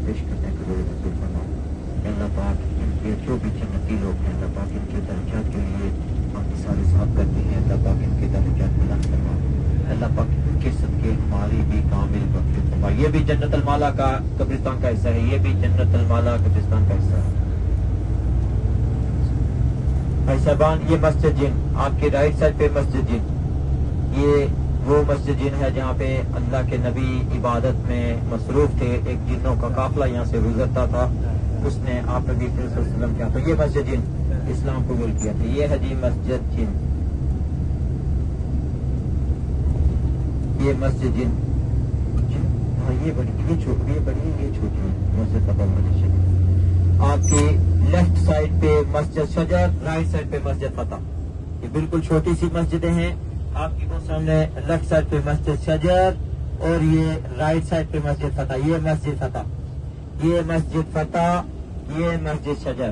پیش کرنے کے لیے نصیب فرما. اللہ پاک ان کے جو بھی جنتی لوگ ہیں اللہ پاک ان کے درجات کے لیے ہم سارے صاحب کرتے ہیں. اللہ پاک ان کے درجات بلند فرما. اللہ پاک ان کے صدقے ہماری بھی کامل بخشش فرما. یہ بھی جنت المالا کا قبرستان کا حصہ ہے. یہ بھی جنت المالا قبرستان کا حصہ ہے. بھائی صاحبان یہ مسجد جن آپ کی رائٹ سائڈ پہ مسجد جن یہ وہ مسجد جن ہے جہاں پہ اللہ کے نبی عبادت میں مصروف تھے. ایک جنوں کا قافلہ یہاں سے گزرتا تھا. اس نے آپ نبی صلی اللہ علیہ وسلم کیا تو یہ مسجد جن اسلام قبول کیا تھا. یہ ہے جی مسجد جن. یہ مسجد جن یہ بڑی یہ چھوٹی یہ بڑی یہ چھوٹی مسجد ابا شریف. آپ کی لیفٹ سائڈ پہ مسجد شجر رائٹ سائڈ پہ مسجد فتح. یہ بالکل چھوٹی سی مسجدیں ہیں. آپ کی وہ سامنے لیفٹ سائڈ پہ مسجد شجر اور یہ رائٹ سائڈ پہ مسجد فتح. یہ مسجد فتح یہ مسجد فتح یہ مسجد شجر.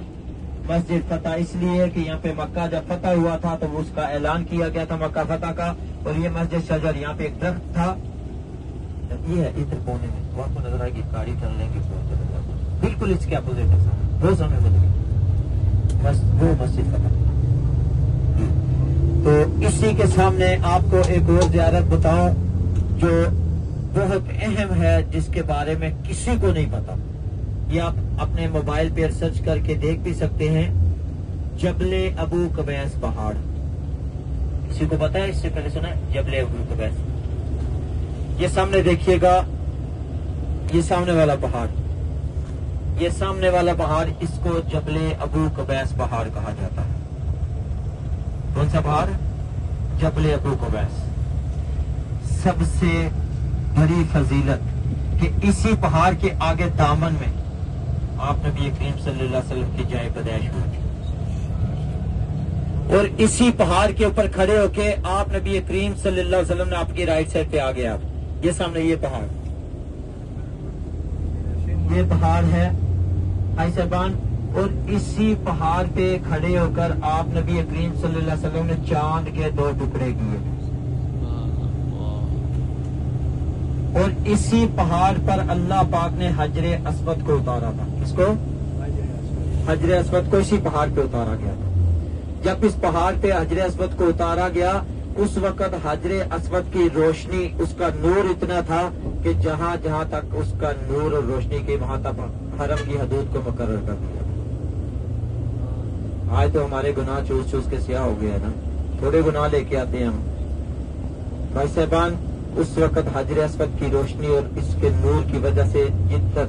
مسجد فتح اس لیے کہ یہاں پہ مکہ جب فتح ہوا تھا تو اس کا اعلان کیا گیا تھا مکہ فتح کا. اور یہ مسجد شجر یہاں پہ ایک درخت تھا. یہ ہے ادھر کونے میں وہ آپ کو نظر آئے گی گاڑی چل لیں گے بالکل اس کے اپوزٹ ہے وہ سامنے وہ مسجد فتح. تو اسی کے سامنے آپ کو ایک اور زیارت بتاؤں جو بہت اہم ہے جس کے بارے میں کسی کو نہیں پتا. یہ آپ اپنے موبائل پہ سرچ کر کے دیکھ بھی سکتے ہیں. جبل ابو قبیس پہاڑ کسی کو پتا ہے؟ اس سے پہلے سنا ہے جبل ابو قبیس. یہ سامنے دیکھیے گا یہ سامنے والا پہاڑ یہ سامنے والا پہاڑ اس کو جبل ابو قبیس پہاڑ کہا جاتا ہے. کون سا پہاڑ؟ جبل ابو قبیس. سب سے بڑی فضیلت کہ اسی پہاڑ کے آگے دامن میں آپ نبی کریم صلی اللہ علیہ وسلم کی جائے پیدائش ہوئی تھی. اور اسی پہاڑ کے اوپر کھڑے ہو کے آپ نبی کریم صلی اللہ علیہ وسلم نے آپ کی رائٹ سائڈ پہ آگے آپ یہ سامنے یہ پہاڑ ہے بھائی صاحبان. اور اسی پہاڑ پہ کھڑے ہو کر آپ نبی کریم صلی اللہ علیہ وسلم نے چاند کے 2 ٹکڑے کیے. اور اسی پہاڑ پر اللہ پاک نے حجر اسود کو اتارا تھا. کس کو؟ حجر اسود کو اسی پہاڑ پہ اتارا گیا تھا. جب اس پہاڑ پہ حجر اسود کو اتارا گیا اس وقت حجر اسود کی روشنی اس کا نور اتنا تھا کہ جہاں جہاں تک اس کا نور اور روشنی کے وہاں تک حرم کی حدود کو مقرر کر دیا. آج تو ہمارے گناہ چوس چوس کے سیاہ ہو گئے نا. تھوڑے گناہ لے کے آتے ہیں ہم. بھائی صاحبان اس وقت حجر اسود کی روشنی اور اس کے نور کی وجہ سے جتنا